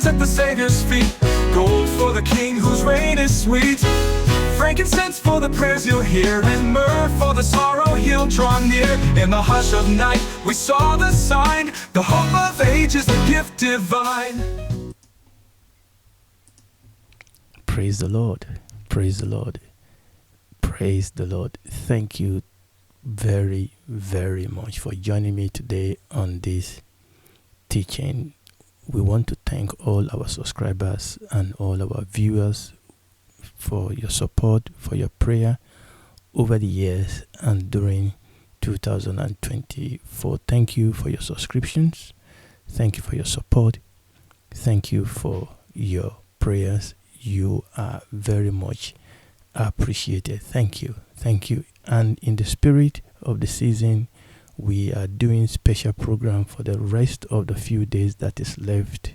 at the Savior's feet. Gold for the King whose reign is sweet. Frankincense for the prayers you'll hear, and myrrh for the sorrow he'll draw near. In the hush of night we saw the sign, the hope of ages, the gift divine. Praise the Lord. Praise the Lord. Praise the Lord. Thank you very, very much for joining me today on this teaching. We want to thank all our subscribers and all our viewers for your support, for your prayer over the years and during 2024. Thank you for your subscriptions. Thank you for your support. Thank you for your prayers. You are very much appreciated. Thank you. Thank you. And in the spirit of the season, we are doing special program for the rest of the few days that is left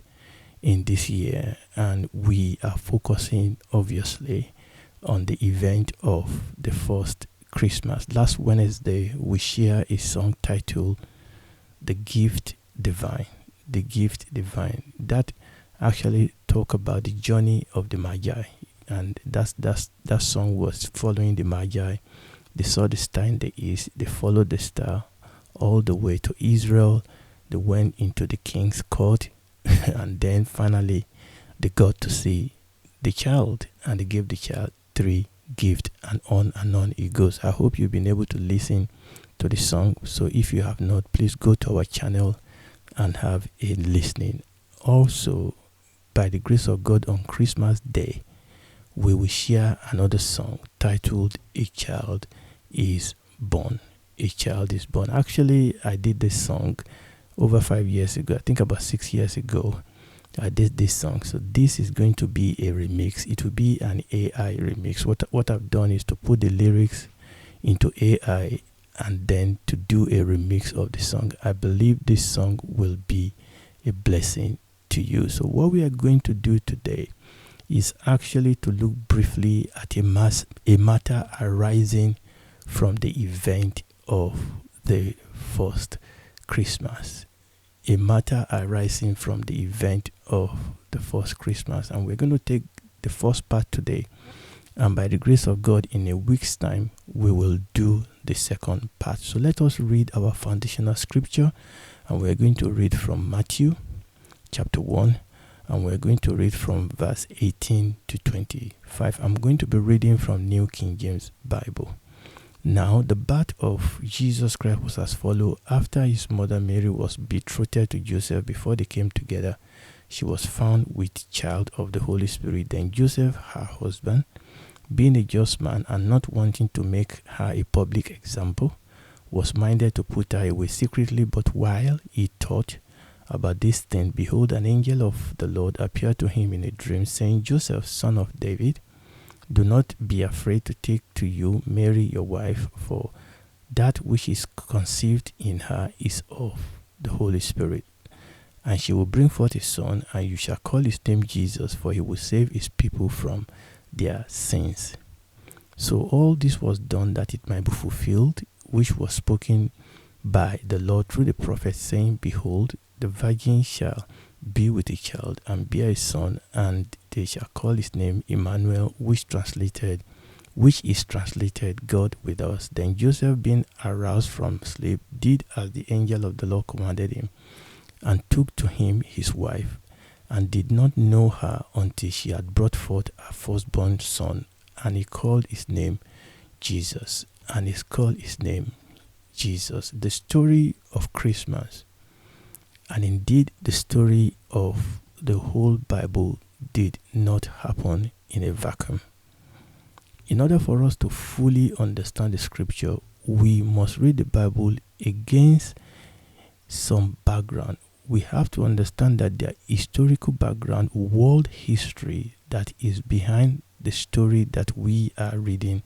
in this year, and we are focusing obviously on the event of the first Christmas. Last Wednesday we shared a song titled The Gift Divine. The Gift Divine, that actually talk about the journey of the Magi, and that song was following the Magi. They saw the star in the east, they followed the star all the way to Israel. They went into the king's court and then finally they got to see the child, and they gave the child 3 gifts, and on it goes. I hope you've been able to listen to the song. So if you have not, please go to our channel and have a listening. Also, by the grace of God, on Christmas Day we will share another song titled A Child is Born. A Child is Born. Actually, I did this song over 5 years ago. I think about 6 years ago I did this song. So this is going to be a remix. It will be an AI remix. What I've done is to put the lyrics into AI and then to do a remix of the song. I believe this song will be a blessing to you. So what we are going to do today is actually to look briefly at a matter arising from the event of the first Christmas. A matter arising from the event of the first Christmas. And we're going to take the first part today, and by the grace of God, in a week's time we will do the second part. So let us read our foundational scripture, and we're going to read from Matthew chapter 1, and we're going to read from verse 18 to 25. I'm going to be reading from New King James Bible. Now the birth of Jesus Christ was as follows. After his mother Mary was betrothed to Joseph, before they came together, she was found with child of the Holy Spirit. Then Joseph, her husband, being a just man and not wanting to make her a public example, was minded to put her away secretly. But while he thought about this thing, behold, an angel of the Lord appeared to him in a dream, saying, Joseph, son of David, do not be afraid to take to you Mary your wife, for that which is conceived in her is of the Holy Spirit. And she will bring forth a son, and you shall call his name Jesus, for he will save his people from their sins. So all this was done that it might be fulfilled, which was spoken by the Lord through the prophet, saying, Behold, the virgin shall be with a child and bear a son, and they shall call his name Emmanuel, which is translated God with us. Then Joseph, being aroused from sleep, did as the angel of the Lord commanded him, and took to him his wife, and did not know her until she had brought forth her firstborn son, and he called his name Jesus. And he called his name Jesus. The story of Christmas, and indeed the story of the whole Bible, did not happen in a vacuum. In order for us to fully understand the scripture, we must read the Bible against some background. We have to understand that there is historical background, world history that is behind the story that we are reading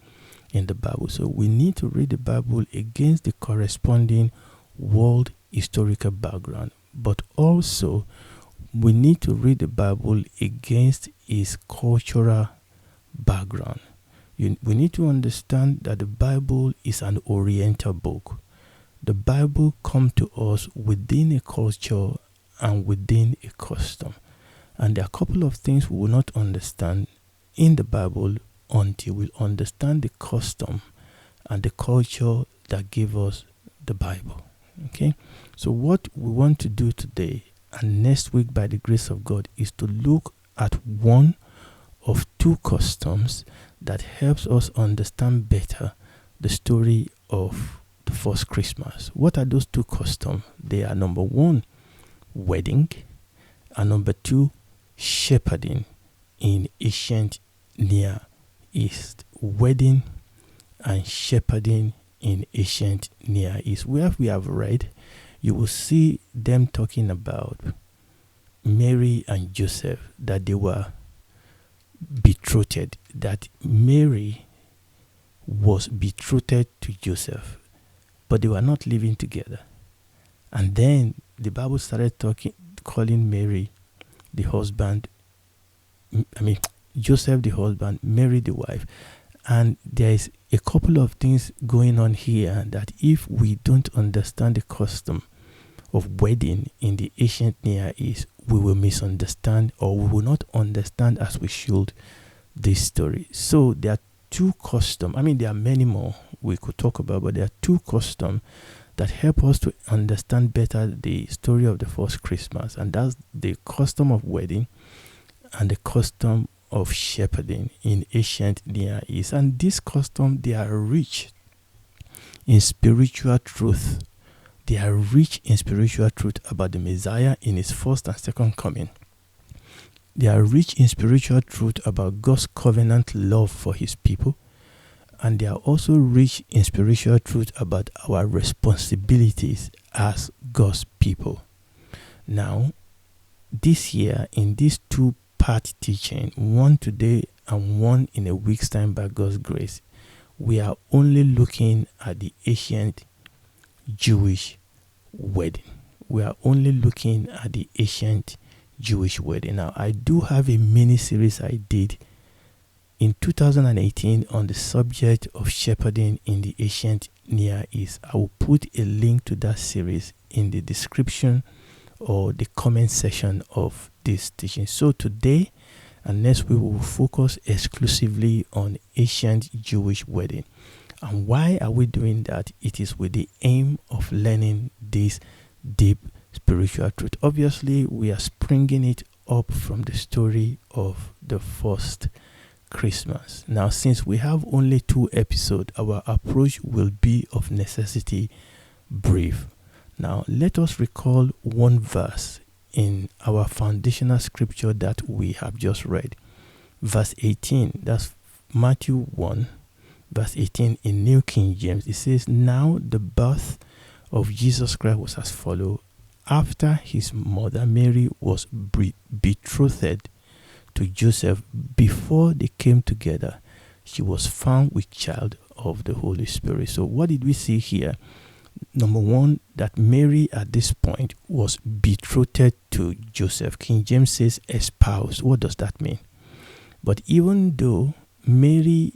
in the Bible. So we need to read the Bible against the corresponding world historical background, but also we need to read the Bible against its cultural background. We need to understand that the Bible is an oriental book. The Bible comes to us within a culture and within a custom. And there are a couple of things we will not understand in the Bible until we understand the custom and the culture that gave us the Bible. Okay? So what we want to do today and next week by the grace of God is to look at one of two customs that helps us understand better the story of the first Christmas. What are those two customs? They are, number one, wedding, and number two, shepherding in ancient Near East. Wedding and shepherding in ancient Near East. Where we have read, you will see them talking about Mary and Joseph, that they were betrothed, that Mary was betrothed to Joseph, but they were not living together. And then the Bible started calling Mary the husband, Joseph the husband, Mary the wife. And there is a couple of things going on here that if we don't understand the custom of wedding in the ancient Near East, we will misunderstand, or we will not understand as we should this story. So there are two customs. There are many more we could talk about, but there are two customs that help us to understand better the story of the first Christmas, and that's the custom of wedding and the custom of shepherding in ancient Near East. And this custom, they are rich in spiritual truth. They are rich in spiritual truth about the Messiah in his first and second coming. They are rich in spiritual truth about God's covenant love for his people. And they are also rich in spiritual truth about our responsibilities as God's people. Now, this year, in these two-part teaching, one today and one in a week's time by God's grace, we are only looking at the ancient Jewish wedding. We are only looking at the ancient Jewish wedding. Now, I do have a mini series I did in 2018 on the subject of shepherding in the ancient Near East. I will put a link to that series in the description or the comment section of this teaching. So today and next we will focus exclusively on ancient Jewish wedding. And why are we doing that? It is with the aim of learning this deep spiritual truth. Obviously, we are springing it up from the story of the first Christmas. Now, since we have only 2 episodes, our approach will be of necessity brief. Now, let us recall one verse in our foundational scripture that we have just read. Verse 18, that's Matthew 1, verse 18 in New King James. It says, "Now the birth of Jesus Christ was as follows. After his mother Mary was betrothed to Joseph, before they came together, she was found with child of the Holy Spirit." So what did we see here? Number one, that Mary at this point was betrothed to Joseph. King James says espoused. What does that mean? But even though Mary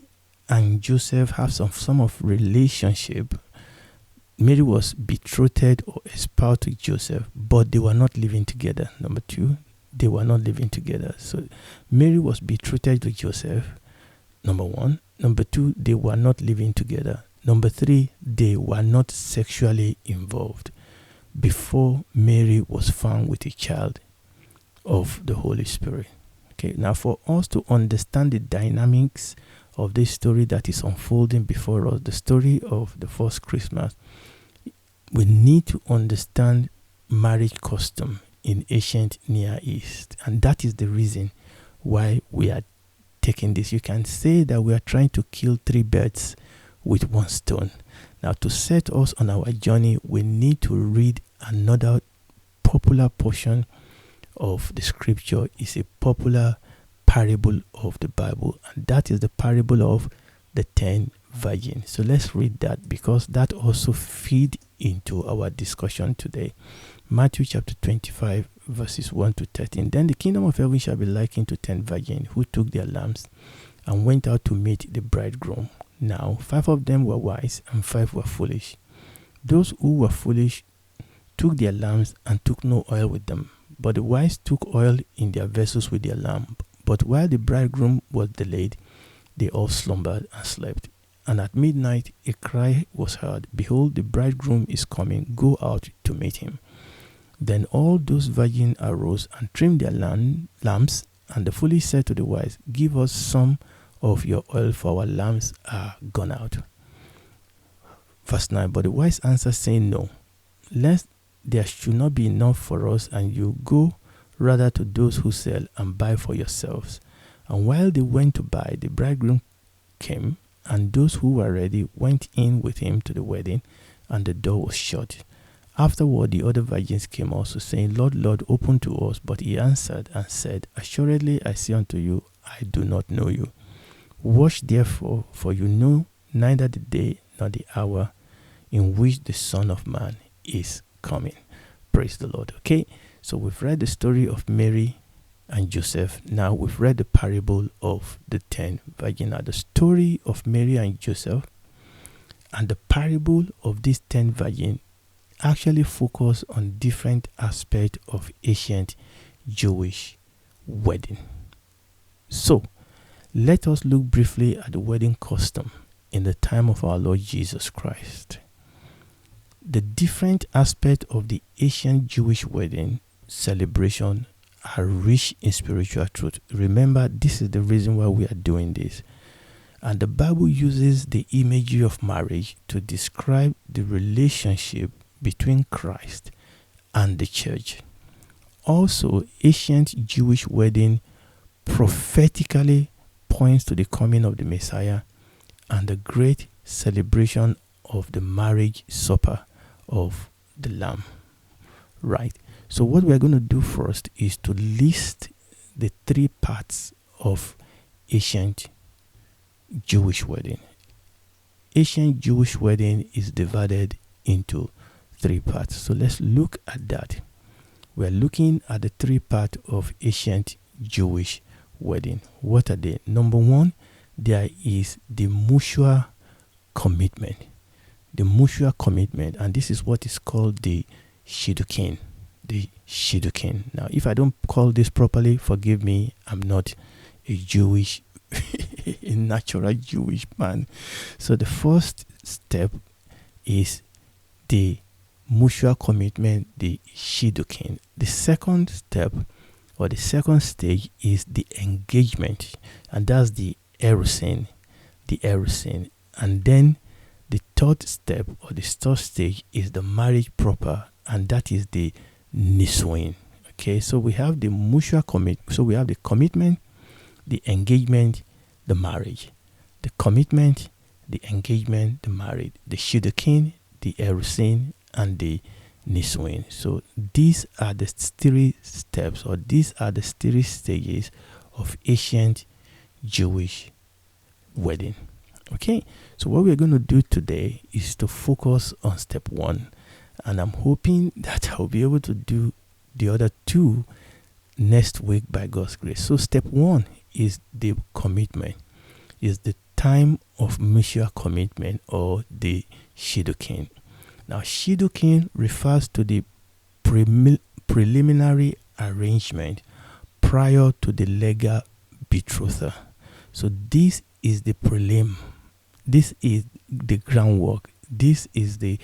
and Joseph have some form of relationship, Mary was betrothed or espoused to Joseph, but they were not living together. Number two, they were not living together. So Mary was betrothed to Joseph, number one. Number two, they were not living together. Number three, they were not sexually involved before Mary was found with a child of the Holy Spirit. Okay, now for us to understand the dynamics of this story that is unfolding before us, the story of the first Christmas, we need to understand marriage custom in ancient Near East. And that is the reason why we are taking this. You can say that we are trying to kill 3 birds with one stone. Now, to set us on our journey, we need to read another popular portion of the scripture. It's a popular parable of the Bible, and that is the parable of the 10 virgins. So let's read that, because that also feeds into our discussion today. Matthew chapter 25 verses 1 to 13. "Then the kingdom of heaven shall be likened to 10 virgins who took their lamps and went out to meet the bridegroom. Now 5 of them were wise and 5 were foolish. Those who were foolish took their lamps and took no oil with them. But the wise took oil in their vessels with their lamp. But while the bridegroom was delayed, they all slumbered and slept. And at midnight a cry was heard, Behold, the bridegroom is coming, go out to meet him. Then all those virgins arose and trimmed their lamps. And the foolish said to the wise, Give us some of your oil, for our lamps are gone out. Verse 9, But the wise answered, saying, No, lest there should not be enough for us, and you go rather to those who sell and buy for yourselves. And while they went to buy, the bridegroom came, and those who were ready went in with him to the wedding, and the door was shut. Afterward the other virgins came also, saying, Lord, Lord, open to us. But he answered and said, Assuredly I say unto you, I do not know you. Watch therefore, for you know neither the day nor the hour in which the Son of Man is coming. Praise the Lord. Okay, so we've read the story of Mary and Joseph. Now we've read the parable of the 10 virgins. Now the story of Mary and Joseph and the parable of these 10 virgins actually focus on different aspects of ancient Jewish wedding. So let us look briefly at the wedding custom in the time of our Lord Jesus Christ. The different aspects of the ancient Jewish wedding celebration are rich in spiritual truth. Remember, this is the reason why we are doing this. And the Bible uses the imagery of marriage to describe the relationship between Christ and the church. Also, ancient Jewish wedding prophetically points to the coming of the Messiah and the great celebration of the marriage supper of the Lamb. Right. So what we are going to do first is to list the 3 parts of ancient Jewish wedding. Ancient Jewish wedding is divided into 3 parts. So let's look at that. We are looking at the 3 parts of ancient Jewish wedding. What are they? Number 1, there is the mutual commitment. The mutual commitment, and this is what is called the shidduchin. The shidduchin. Now, if I don't call this properly, forgive me. I'm not a Jewish, a natural Jewish man. So the first step is the mutual commitment, the shidduchin. The second step, or the second stage, is the engagement, and that's the erusin. And then the third step, or the third stage, is the marriage proper, and that is the nisuin. Okay, so we have the mutual commitment. So we have the commitment, the engagement, the marriage. The commitment, the engagement, the marriage. The shidduchin, the erusin, and the nisuin. So these are the 3 steps, or these are the 3 stages of ancient Jewish wedding. Okay, so what we're going to do today is to focus on step 1, and I'm hoping that I'll be able to do the other 2 next week by God's grace. So step 1 is the commitment, is the time of mutual commitment, or the shidduchin. Now, shidduchin refers to the preliminary arrangement prior to the legal betrothal. So this is the prelim. This is the groundwork. This is the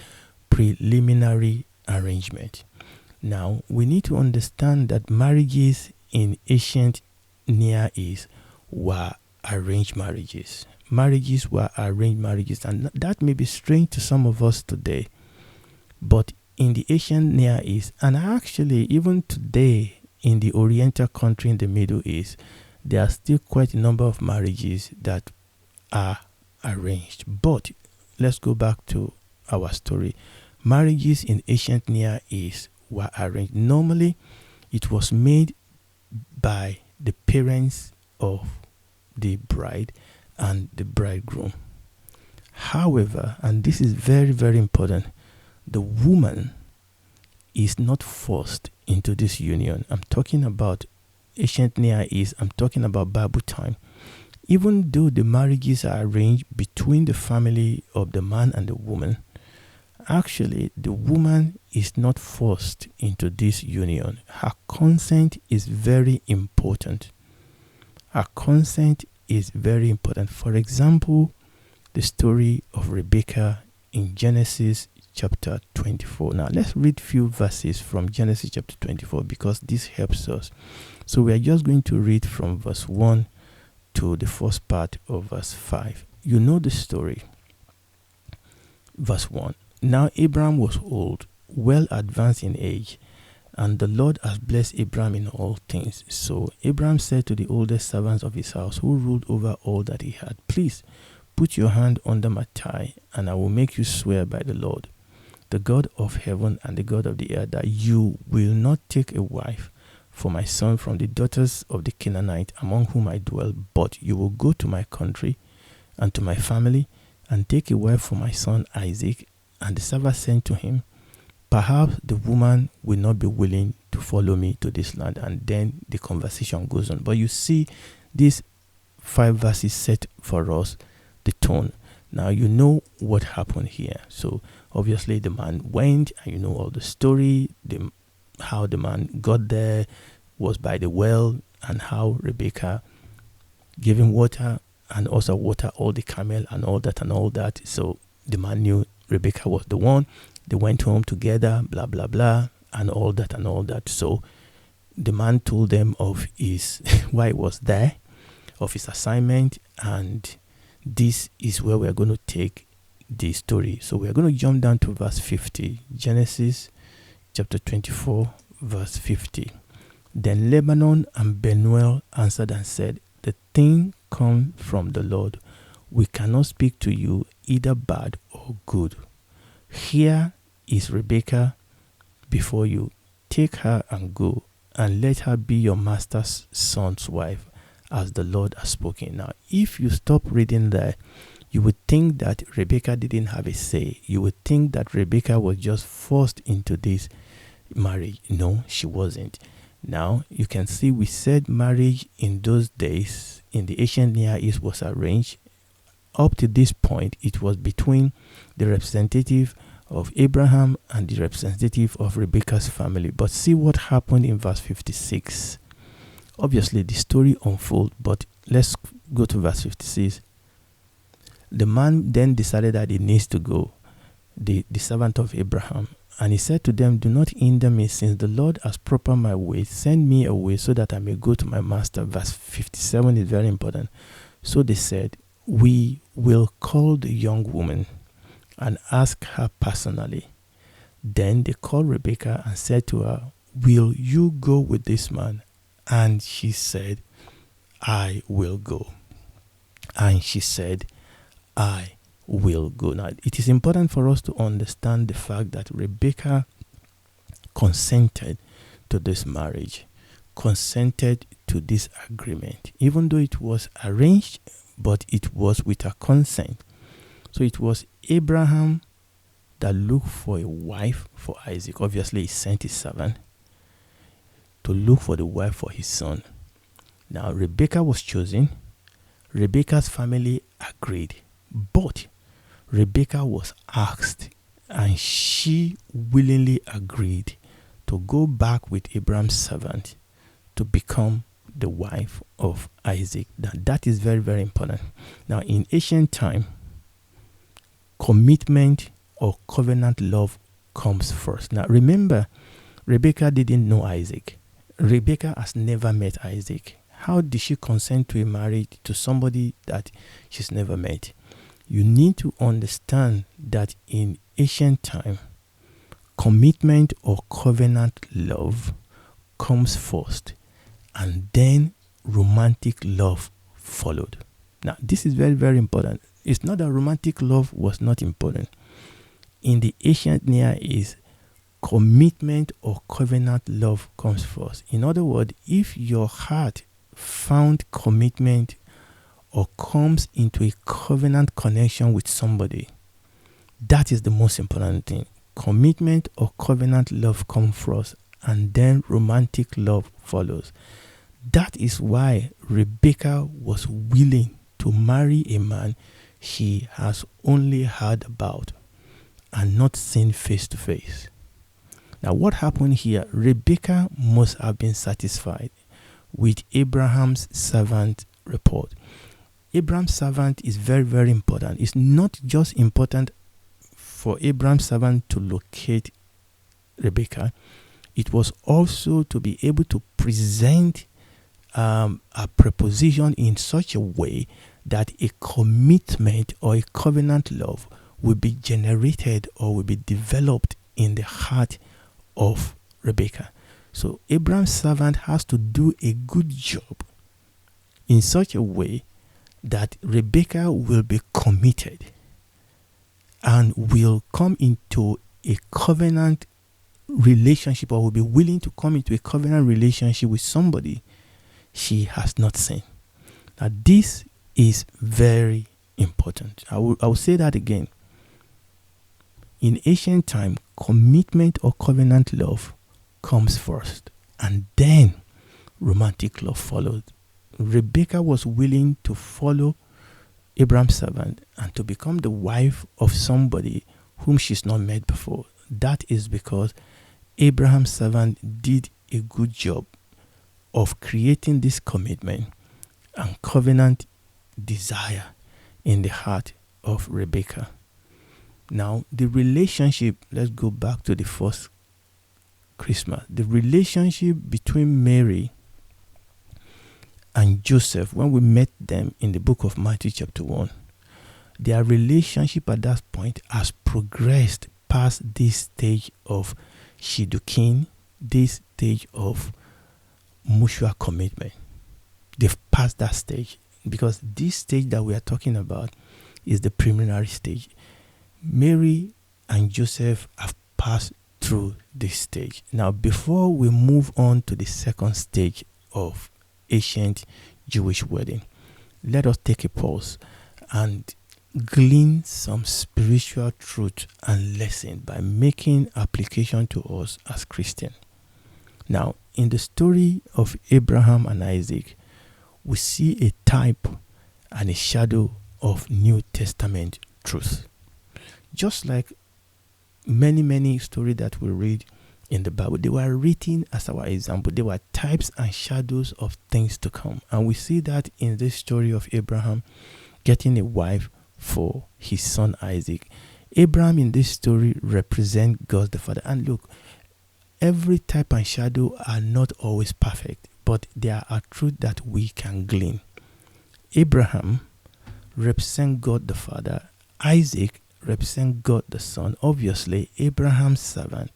preliminary arrangement. Now, we need to understand that marriages in ancient Near East were arranged marriages. Marriages were arranged marriages, and that may be strange to some of us today. But in the ancient Near East, and actually even today in the Oriental country in the Middle East, there are still quite a number of marriages that are arranged. But let's go back to our story. Marriages in ancient Near East were arranged. Normally, it was made by the parents of the bride and the bridegroom. However, and this is very, very important, the woman is not forced into this union. I'm talking about ancient Near East. I'm talking about Bible time. Even though the marriages are arranged between the family of the man and the woman, actually, the woman is not forced into this union. Her consent is very important. Her consent is very important. For example, the story of Rebecca in Genesis chapter 24. Now, let's read few verses from Genesis chapter 24 because this helps us. So we are just going to read from verse 1 to the first part of verse 5. You know the story. Verse 1. Now Abraham was old, well advanced in age, and the Lord has blessed Abraham in all things. So Abraham said to the oldest servants of his house, who ruled over all that he had, please put your hand under my thigh, and I will make you swear by the Lord, the God of heaven and the God of the earth, that you will not take a wife for my son from the daughters of the Canaanite among whom I dwell, but you will go to my country and to my family and take a wife for my son Isaac. And the servant said to him, perhaps the woman will not be willing to follow me to this land. And then the conversation goes on. But you see, these 5 verses set for us the tone. Now you know what happened here. So obviously the man went, and you know all the story, how the man got there was by the well, and how Rebecca gave him water and also water all the camel and all that. So the man knew Rebecca was the one. They went home together, blah blah blah, and all that. So the man told them of his why he was there, of his assignment, and this is where we're going to take the story. So we're going to jump down to verse 50. Genesis chapter 24, verse 50. Then Lebanon and Benuel answered and said, the thing come from the Lord. We cannot speak to you either bad or good. Here is Rebecca before you. Take her and go, and let her be your master's son's wife, as the Lord has spoken. Now, if you stop reading there, you would think that Rebecca didn't have a say. You would think that Rebecca was just forced into this marriage. No, she wasn't. Now, you can see we said marriage in those days in the ancient Near East was arranged. Up to this point, it was between the representative of Abraham and the representative of Rebecca's family. But see what happened in verse 56. Obviously, the story unfolds, but let's go to verse 56. The man then decided that he needs to go, the servant of Abraham. And he said to them, do not hinder me, since the Lord has proper my way. Send me away so that I may go to my master. Verse 57 is very important. So they said, we will call the young woman and ask her personally. Then they called Rebecca and said to her, will you go with this man? And she said, I will go. And she said, I will go. Now, it is important for us to understand the fact that Rebecca consented to this marriage, consented to this agreement, even though it was arranged, but it was with her consent. So it was Abraham that looked for a wife for Isaac. Obviously, he sent his servant to look for the wife for his son. Now, Rebecca was chosen. Rebecca's family agreed, but Rebecca was asked, and she willingly agreed to go back with Abraham's servant to become the wife of Isaac. Now, that is very, very important. Now, in ancient time, commitment or covenant love comes first. Now, remember, Rebecca didn't know Isaac. Rebecca has never met Isaac. How did she consent to a marriage to somebody that she's never met? You need to understand that in ancient time, commitment or covenant love comes first, and then romantic love followed. Now, this is very, very important. It's not that romantic love was not important. In the ancient Near East, commitment or covenant love comes first. In other words, if your heart found commitment or comes into a covenant connection with somebody, that is the most important thing. Commitment or covenant love comes first, and then romantic love follows. That is why Rebecca was willing to marry a man she has only heard about. and not seen face to face. Now, what happened here? Rebekah must have been satisfied with Abraham's servant report. Abraham's servant is very, very important. It's not just important for Abraham's servant to locate Rebekah. It was also to be able to present a preposition in such a way that a commitment or a covenant love will be generated or will be developed in the heart of Rebekah. So Abraham's servant has to do a good job in such a way that Rebekah will be committed and will come into a covenant relationship, or will be willing to come into a covenant relationship with somebody she has not seen. Now, this is very important. I will say that again. In ancient time, commitment or covenant love comes first, and then romantic love followed. Rebekah was willing to follow Abraham's servant and to become the wife of somebody whom she's not met before. That is because Abraham's servant did a good job of creating this commitment and covenant desire in the heart of Rebekah. Now, the relationship, let's go back to the first Christmas. The relationship between Mary and Joseph, when we met them in the book of Matthew chapter 1, their relationship at that point has progressed past this stage of Shidduchin, this stage of mutual commitment. They've passed that stage, because this stage that we are talking about is the preliminary stage. Mary and Joseph have passed through this stage. Now, before we move on to the second stage of ancient Jewish wedding, let us take a pause and glean some spiritual truth and lesson by making application to us as Christians. Now, in the story of Abraham and Isaac, we see a type and a shadow of New Testament truth. Just like many stories that we read in the Bible, they were written as our example. They were types and shadows of things to come. And we see that in this story of Abraham getting a wife for his son Isaac. Abraham in this story represents God the Father. And look, every type and shadow are not always perfect, but there are truths that we can glean. Abraham represents God the Father. Isaac represents God the Son. Obviously, Abraham's servant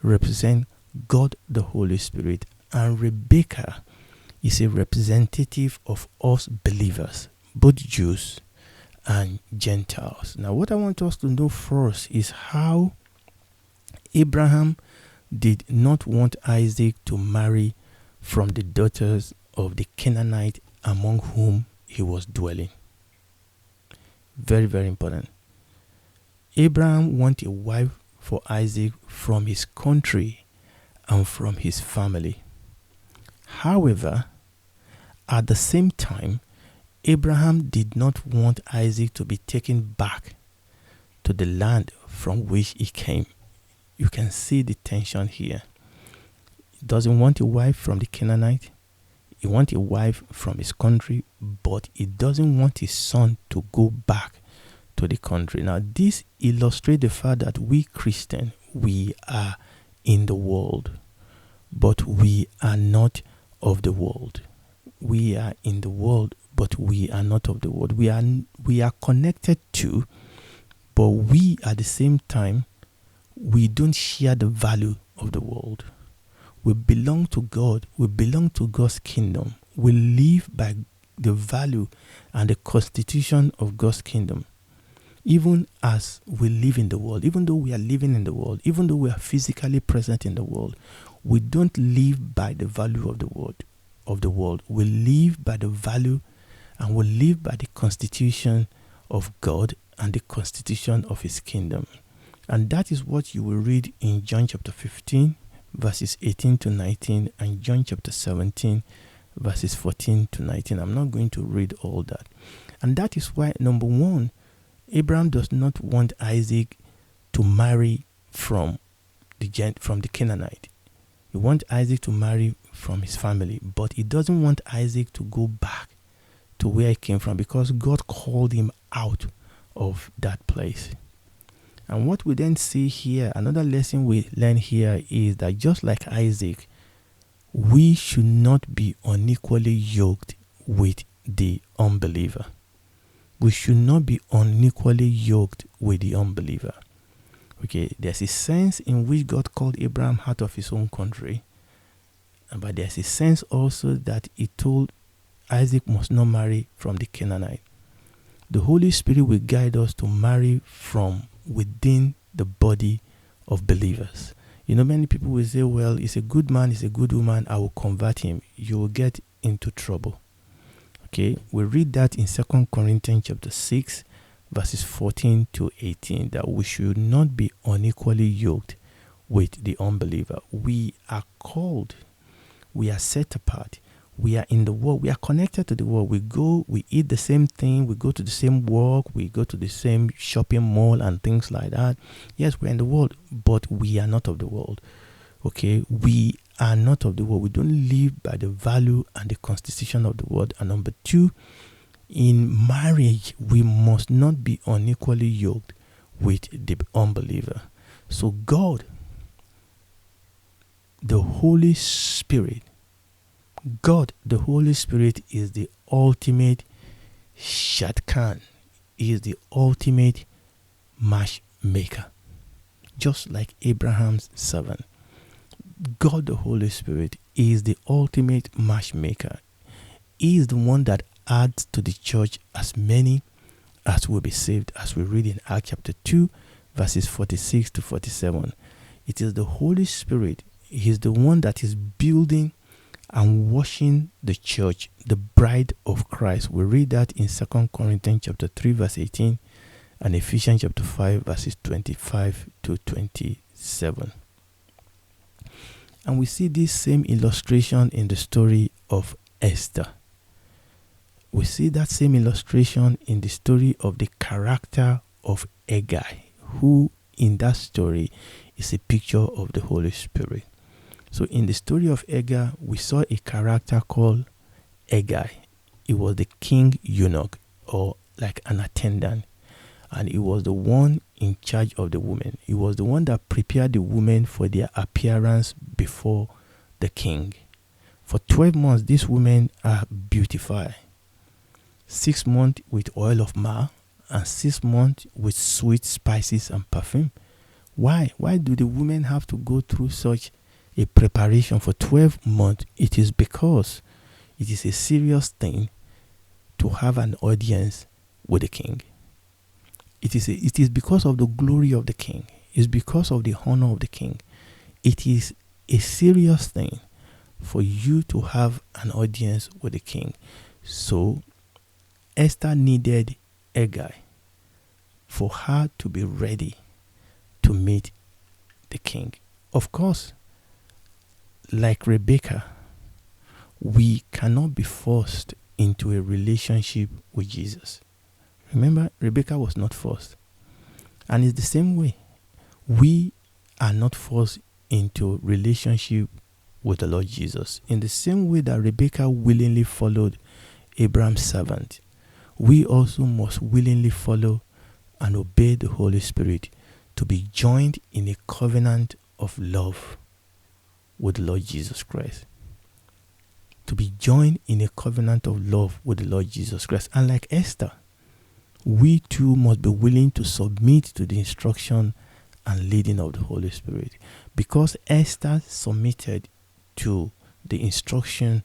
represents God the Holy Spirit. And Rebekah is a representative of us believers, both Jews and Gentiles. Now, what I want us to know first is how Abraham did not want Isaac to marry from the daughters of the Canaanite among whom he was dwelling. Very, very important. Abraham wanted a wife for Isaac from his country and from his family. However, at the same time, Abraham did not want Isaac to be taken back to the land from which he came. You can see the tension here. He doesn't want a wife from the Canaanite. He wants a wife from his country, but he doesn't want his son to go back to the country. Now, this illustrates the fact that we Christians, we are in the world, but we are not of the world. We are in the world, but we are not of the world. We are connected to, but we at the same time, we don't share the value of the world. We belong to God. We belong to God's kingdom. We live by the value and the constitution of God's kingdom. Even as we live in the world, even though we are living in the world, even though we are physically present in the world, we don't live by the value of the world. We live by the value and we live by the constitution of God and the constitution of his kingdom. And that is what you will read in John chapter 15, verses 18 to 19, and John chapter 17, verses 14 to 19. I'm not going to read all that. And that is why, number one, Abraham does not want Isaac to marry from the Canaanite. He wants Isaac to marry from his family, but he doesn't want Isaac to go back to where he came from, because God called him out of that place. And what we then see here, another lesson we learn here, is that just like Isaac, we should not be unequally yoked with the unbeliever. We should not be unequally yoked with the unbeliever. Okay, there's a sense in which God called Abraham out of his own country, but there's a sense also that he told Isaac must not marry from the Canaanite. The Holy Spirit will guide us to marry from within the body of believers. Many people will say, well, he's a good man, he's a good woman, I will convert him. You will get into trouble. Okay, we read that in 2 Corinthians chapter 6, verses 14 to 18, that we should not be unequally yoked with the unbeliever. We are called, we are set apart, we are in the world, we are connected to the world. We go, we eat the same thing, we go to the same work, we go to the same shopping mall and things like that. Yes, we're in the world, but we are not of the world. Okay, we are not of the world. We don't live by the value and the constitution of the world. And number two, in marriage, we must not be unequally yoked with the unbeliever. So God, the Holy Spirit, is the ultimate Shatkan, is the ultimate matchmaker. Just like Abraham's servant, God the Holy Spirit is the ultimate matchmaker. He is the one that adds to the church as many as will be saved, as we read in Acts chapter 2, verses 46 to 47. It is the Holy Spirit. He is the one that is building and washing the church, the bride of Christ. We read that in 2 Corinthians chapter 3, verse 18, and Ephesians chapter 5, verses 25 to 27. And we see this same illustration in the story of Esther. We see that same illustration in the story of the character of Haggai, who in that story is a picture of the Holy Spirit. So in the story of Haggai, we saw a character called Haggai. He was the king eunuch, or like an attendant. And he was the one in charge of the women. He was the one that prepared the women for their appearance before the king. For 12 months, these women are beautified. 6 months with oil of myrrh, and 6 months with sweet spices and perfume. Why? Why do the women have to go through such a preparation for 12 months? It is because it is a serious thing to have an audience with the king. It is because of the glory of the king. It's because of the honor of the king. It is a serious thing for you to have an audience with the king. So Esther needed Haggai for her to be ready to meet the king. Of course, like Rebecca, we cannot be forced into a relationship with Jesus. Remember, Rebecca was not forced. And it's the same way. We are not forced into relationship with the Lord Jesus. In the same way that Rebecca willingly followed Abraham's servant, we also must willingly follow and obey the Holy Spirit to be joined in a covenant of love with the Lord Jesus Christ. To be joined in a covenant of love with the Lord Jesus Christ. And like Esther, we too must be willing to submit to the instruction and leading of the Holy Spirit. Because Esther submitted to the instruction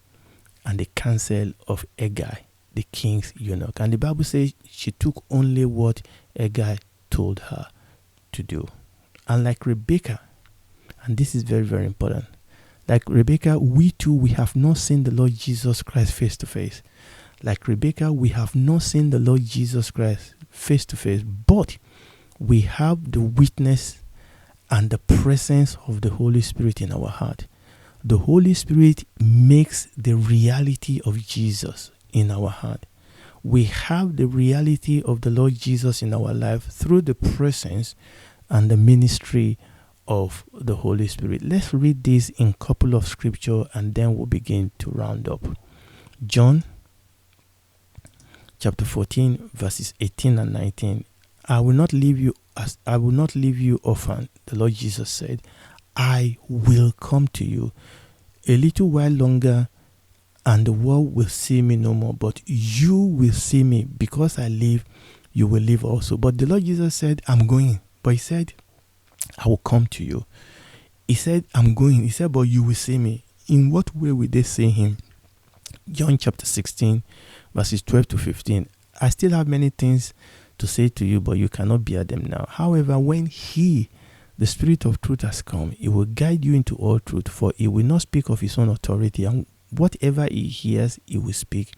and the counsel of Haggai, the king's eunuch. And the Bible says she took only what Haggai told her to do. And like Rebecca, and this is very, very important, like Rebecca, we too, we have not seen the Lord Jesus Christ face to face. Like Rebecca, we have not seen the Lord Jesus Christ face to face, but we have the witness and the presence of the Holy Spirit in our heart. The Holy Spirit makes the reality of Jesus in our heart. We have the reality of the Lord Jesus in our life through the presence and the ministry of the Holy Spirit. Let's read this in a couple of scripture and then we'll begin to round up. John chapter 14 verses 18 and 19. I will not leave you orphan. The Lord Jesus said, I will come to you. A little while longer and the world will see me no more, but you will see me. Because I live, you will live also. But the Lord Jesus said, I'm going. But he said, I will come to you. He said, I'm going. He said, but you will see me. In what way will they see him? John chapter 16 verses 12 to 15. I still have many things to say to you, but you cannot bear them now. However, when he, the Spirit of truth, has come, he will guide you into all truth, for he will not speak of his own authority, and whatever he hears, he will speak,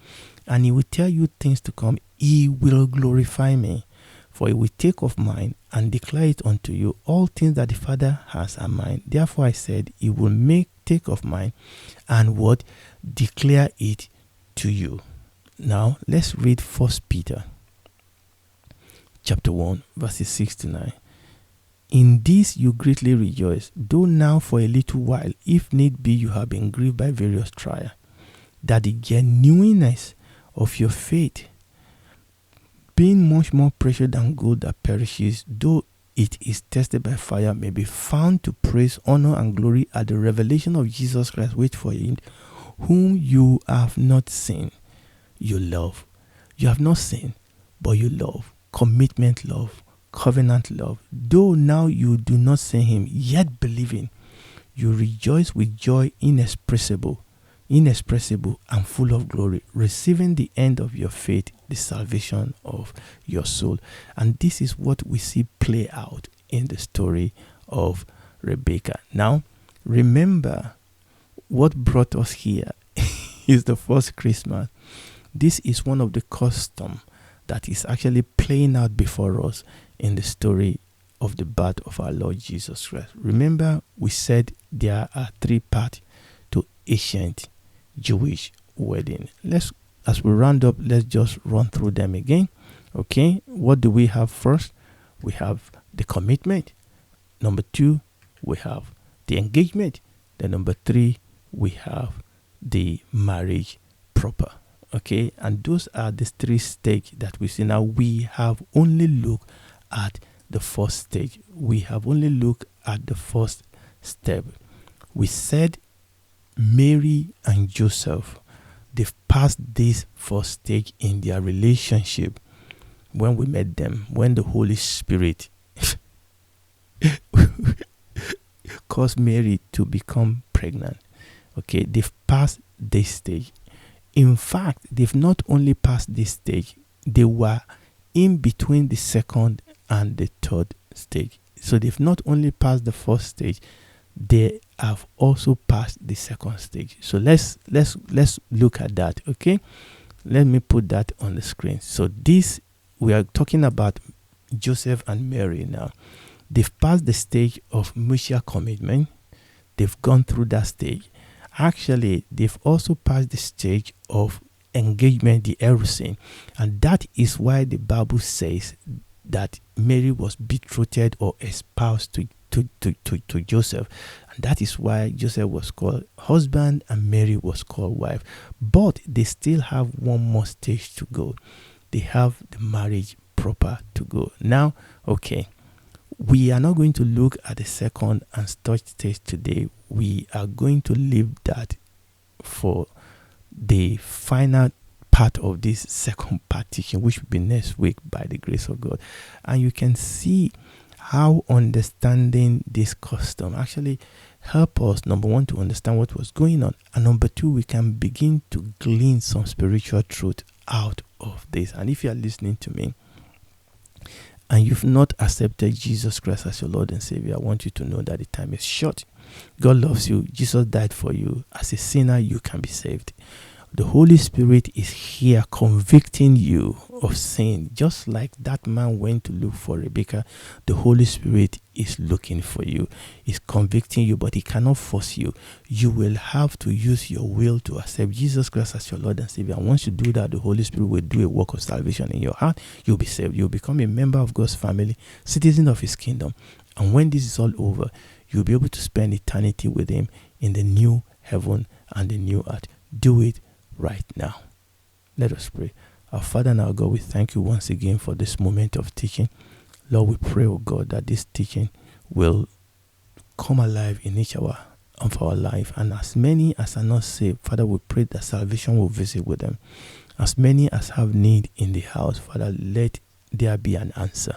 and he will tell you things to come. He will glorify me, for he will take of mine and declare it unto you. All things that the Father has are mine. Therefore I said, he will take of mine and what? Declare it to you. Now let's read 1 Peter chapter 1 verses 6 to 9. In this you greatly rejoice, though now for a little while, if need be, you have been grieved by various trials, that the genuineness of your faith, being much more precious than gold that perishes, though it is tested by fire, may be found to praise, honor, and glory at the revelation of Jesus Christ. Wait for him, whom you have not seen, you love. You have not seen, but you love. Commitment love, covenant love. Though now you do not see him, yet believing, you rejoice with joy inexpressible and full of glory, receiving the end of your faith, the salvation of your soul. And this is what we see play out in the story of Rebecca. Now, remember what brought us here is the first Christmas. This is one of the customs that is actually playing out before us in the story of the birth of our Lord Jesus Christ. Remember, we said there are three parts to ancient Jewish wedding. As we round up, let's just run through them again. Okay, what do we have first? We have the commitment. Number 2, we have the engagement. Then number 3, we have the marriage proper. Okay, and those are the 3 stages that we see. Now we have only looked at the first stage. We have only looked at the first step. We said Mary and Joseph, they've passed this first stage in their relationship when we met them, when the Holy Spirit caused Mary to become pregnant. Okay, they've passed this stage. In fact, they've not only passed this stage, they were in between the second and the third stage. So they've not only passed the first stage, they have also passed the second stage. So let's look at that. Okay, let me put that on the screen. So this, we are talking about Joseph and Mary now. They've passed the stage of mutual commitment. They've gone through that stage. Actually, they've also passed the stage of engagement, the erusin, and that is why the Bible says that Mary was betrothed or espoused to Joseph, and that is why Joseph was called husband and Mary was called wife. But they still have one more stage to go. They have the marriage proper to go. Now, okay, we are not going to look at the second and third stage today. We are going to leave that for the final part of this second partition, which will be next week by the grace of God. And you can see how understanding this custom actually help us, number 1, to understand what was going on, and number 2, we can begin to glean some spiritual truth out of this. And if you are listening to me and you've not accepted Jesus Christ as your Lord and Savior, I want you to know that the time is short. God loves you. Jesus died for you. As a sinner, you can be saved. The Holy Spirit is here convicting you of sin. Just like that man went to look for Rebecca, the Holy Spirit is looking for you. He's convicting you, but he cannot force you. You will have to use your will to accept Jesus Christ as your Lord and Savior. And once you do that, the Holy Spirit will do a work of salvation in your heart. You'll be saved. You'll become a member of God's family, citizen of his kingdom. And when this is all over, you'll be able to spend eternity with him in the new heaven and the new earth. Do it right now. Let us pray. Our Father and our God, we thank you once again for this moment of teaching. Lord, we pray, oh God, that this teaching will come alive in each hour of our life. And as many as are not saved, Father, we pray that salvation will visit with them. As many as have need in the house, Father, let there be an answer.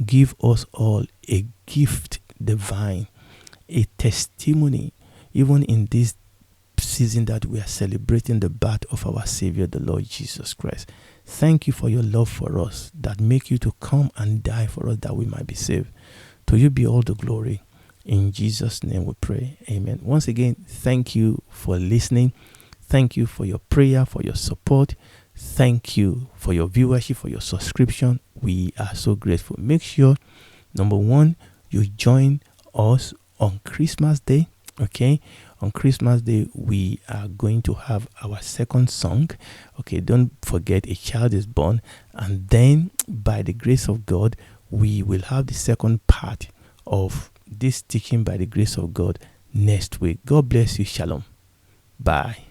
Give us all a gift divine, a testimony, even in this season that we are celebrating the birth of our Savior, the Lord Jesus Christ. Thank you for your love for us that make you to come and die for us that we might be saved. To you be all the glory. In Jesus' name we pray. Amen. Once again, thank you for listening. Thank you for your prayer, for your support. Thank you for your viewership, for your subscription. We are so grateful. Make sure, number one, you join us on Christmas Day. Okay, on Christmas Day, we are going to have our second song. Okay, don't forget, a child is born. And then, by the grace of God, we will have the second part of this teaching by the grace of God next week. God bless you. Shalom. Bye.